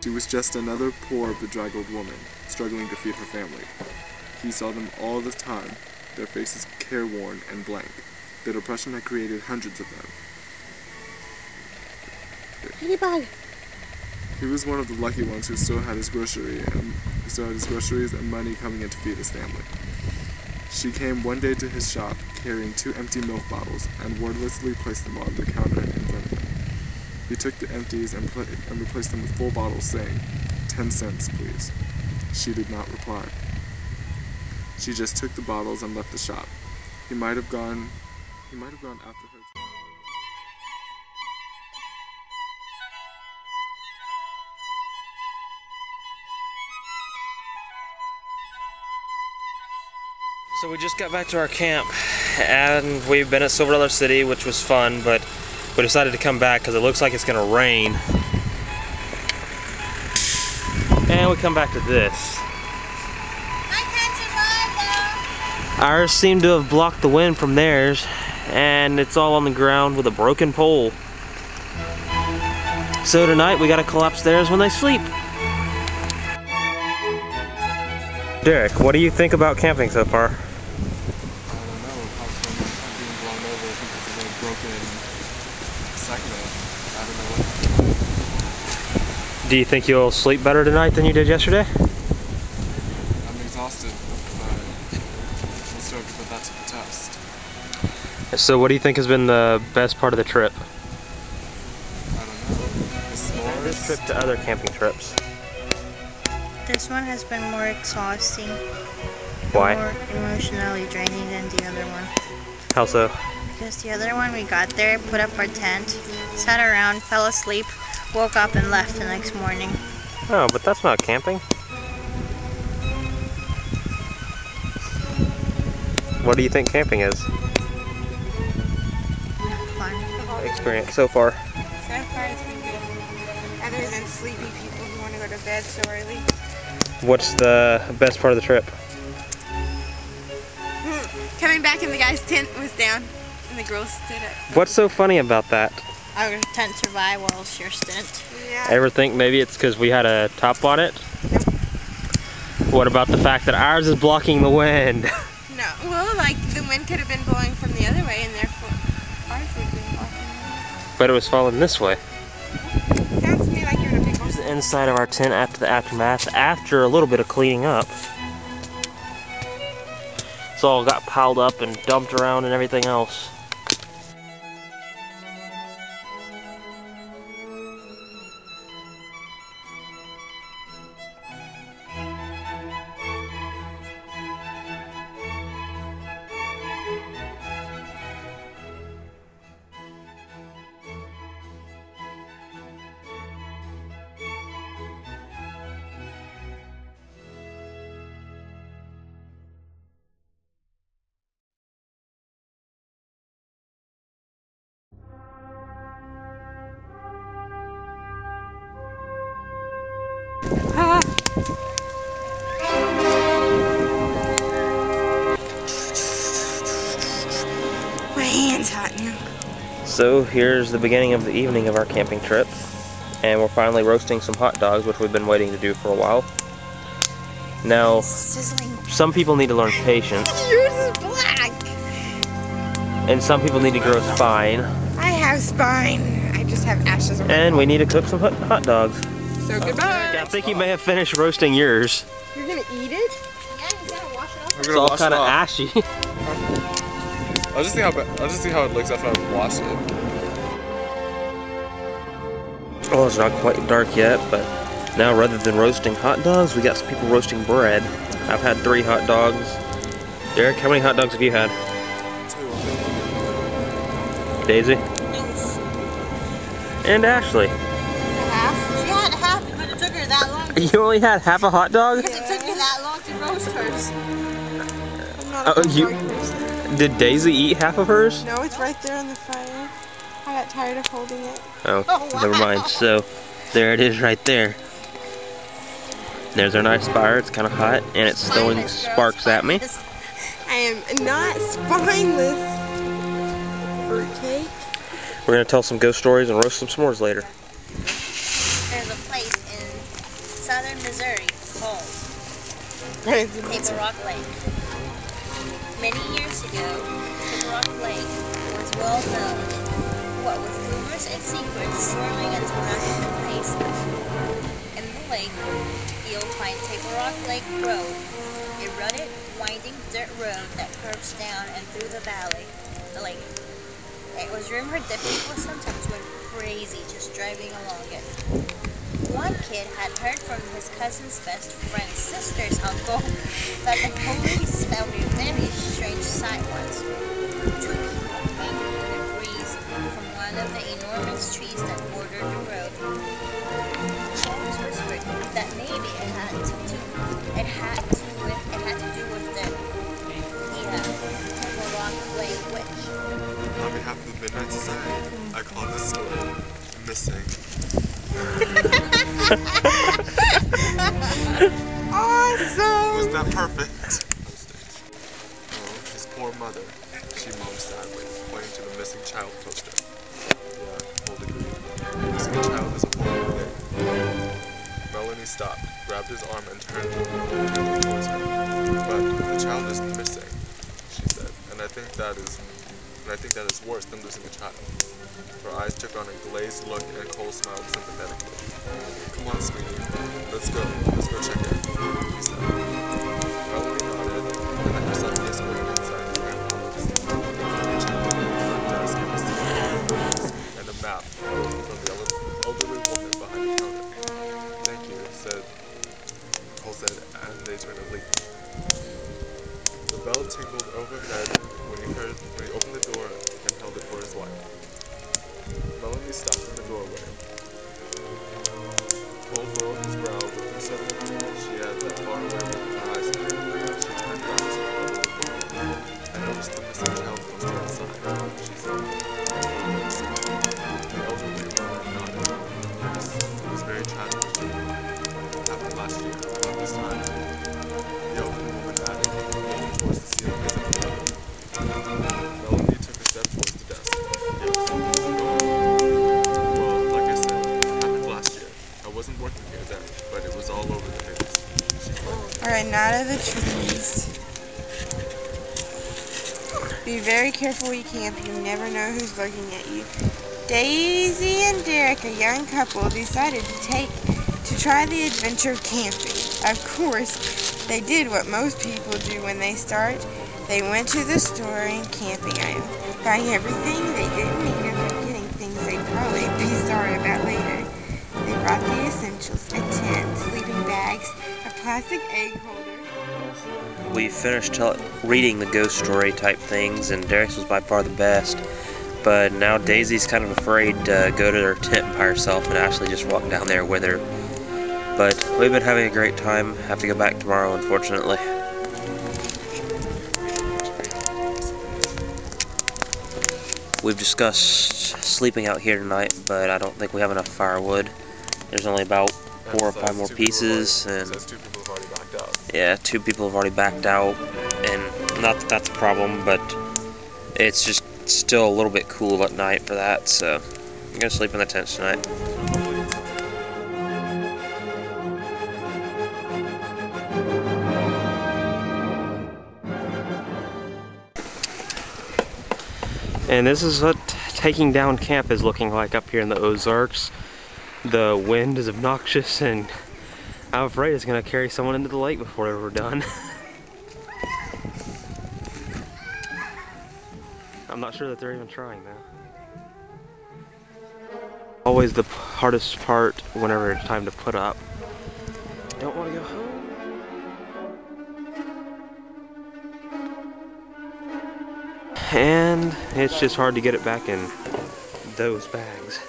She was just another poor, bedraggled woman, struggling to feed her family. He saw them all the time, their faces careworn and blank. The depression had created hundreds of them. Anybody? He was one of the lucky ones who still had his groceries and money coming in to feed his family. She came one day to his shop carrying 2 empty milk bottles and wordlessly placed them on the counter in front of him. He took the empties and replaced them with full bottles, saying, "10 cents, please." She did not reply. She just took the bottles and left the shop. He might have gone after her. So we just got back to our camp, and we've been at Silver Dollar City, which was fun, but we decided to come back because it looks like it's gonna rain. And we come back to this. I can't survive though. Ours seemed to have blocked the wind from theirs, and it's all on the ground with a broken pole. So tonight we gotta collapse theirs when they sleep. Derek, what do you think about camping so far? Do you think you'll sleep better tonight than you did yesterday? I'm exhausted, but let's start to put that to the test. So what do you think has been the best part of the trip? I don't know. The s'mores? This trip to other camping trips. This one has been more exhausting. Why? More emotionally draining than the other one. How so? Because the other one we got there, put up our tent, sat around, fell asleep, woke up and left the next morning. Oh, but that's not camping. What do you think camping is? Fun. Experience so far. So far it's been good. Other than sleepy people who want to go to bed so early. What's the best part of the trip? Coming back and the guy's tent was down and the girls stood up. What's so funny about that? Our tent survived while yours didn't. Yeah. Ever think maybe it's because we had a top on it? Nope. What about the fact that ours is blocking the wind? No. Well, like the wind could have been blowing from the other way and therefore ours would have been blocking. But it was falling this way. Sounds to me like you're in a big Here's the inside of our tent after the aftermath, after a little bit of cleaning up. It's all got piled up and dumped around and everything else. My hand's hot now. So here's the beginning of the evening of our camping trip, and we're finally roasting some hot dogs, which we've been waiting to do for a while. Now, Sizzling. some people need to learn patience, Yours is black. and some people need to grow spine, I have spine. I just have ashes on my and we need to cook some hot dogs. So goodbye. I think you may have finished roasting yours. You're gonna eat it? Yeah, you gotta wash it off. We're It's gonna all wash kind it of off. ashy. I'll just see how it looks after I wash it. Oh, it's not quite dark yet, but now rather than roasting hot dogs, we got some people roasting bread. I've had 3 hot dogs. Derek, how many hot dogs have you had? 2. Daisy? And Ashley. Half? She had half, but it took her that long. You only had half a hot dog? It took me that long to roast hers. I'm not Oh, a you- dog person. Did Daisy eat half of hers? No, it's right there on the fire. I got tired of holding it. Oh, Oh, never wow. mind. So, there it is right there. There's our nice fire. It's kind of hot, and it's throwing sparks at me. I am not spineless. Fruitcake. We're going to tell some ghost stories and roast some s'mores later. there's a place in southern Missouri called Branson. Table Rock Lake. Many years ago, Table Rock Lake was well known, what with rumors and secrets swirling until nothing could face it. In the lake, you'll find Table Rock Lake Road, a rutted, winding dirt road that curves down and through the valley, the lake. It was rumored that people sometimes went crazy just driving along it. One kid had heard from his cousin's best friend's sister's uncle that the police found a very strange sight once. Two people hanging in the breeze from one of the enormous trees that bordered the road. Folks whispered that maybe it had to do with the Table Rock Lake witch. On behalf of the Midnight Society, I call this story Missing. Awesome! Was that perfect? Oh, his poor mother. She moaned sadly, pointing to the missing child poster. Yeah, we'll agree. Missing a child is a horrible thing. Melanie stopped, grabbed his arm, and turned towards him. But the child is missing, she said, and I think that is worse than losing a child. Her eyes took on a glazed look, and Cole smiled sympathetically. Come on, sweetie. Let's go check it, he said. Melanie nodded, and then her son escorted inside the grandfather's. He checked in the front desk and and a map from the elderly woman behind the counter. Thank you, Cole said, and they turned to leave. The bell tinkled overhead when he opened the door and held it for his wife. Melanie stopped in the doorway. Cole furrowed his brow with the sudden recall she had that far away with her eyes. She turned back to the elderly woman. I noticed the missing child poster outside, she said. The elderly woman nodded. Yes, it was very tragic. It happened last year, about this time. The elderly woman added, looking towards the ceiling as if to look. Melanie took a step towards the desk. Yes. Well, like I said, it happened last year. I wasn't working here then, but it was all over the news. Alright, not of the trees. Be very careful where you camp. You never know who's looking at you. Daisy and Derek, a young couple, decided to try the adventure of camping. Of course, they did what most people do when they start. They went to the store and camping items, buying everything they didn't need and forgetting things they'd probably be sorry about later. They brought the essentials, a tent, sleeping bags, a plastic egg holder. We finished reading the ghost story type things, and Derek's was by far the best. But now Daisy's kind of afraid to go to her tent by herself and actually just walk down there with her. But we've been having a great time. Have to go back tomorrow, unfortunately. We've discussed sleeping out here tonight, but I don't think we have enough firewood. There's only about 4 or 5 more pieces, and 2 people have already backed out. yeah, 2 people have already backed out, and not that that's a problem, but it's just still a little bit cool at night for that, so I'm gonna sleep in the tent tonight. And this is what taking down camp is looking like up here in the Ozarks. The wind is obnoxious, and I'm afraid it's going to carry someone into the lake before we're done. I'm not sure that they're even trying now. Always the hardest part whenever it's time to put up. Don't want to go home. And it's just hard to get it back in those bags.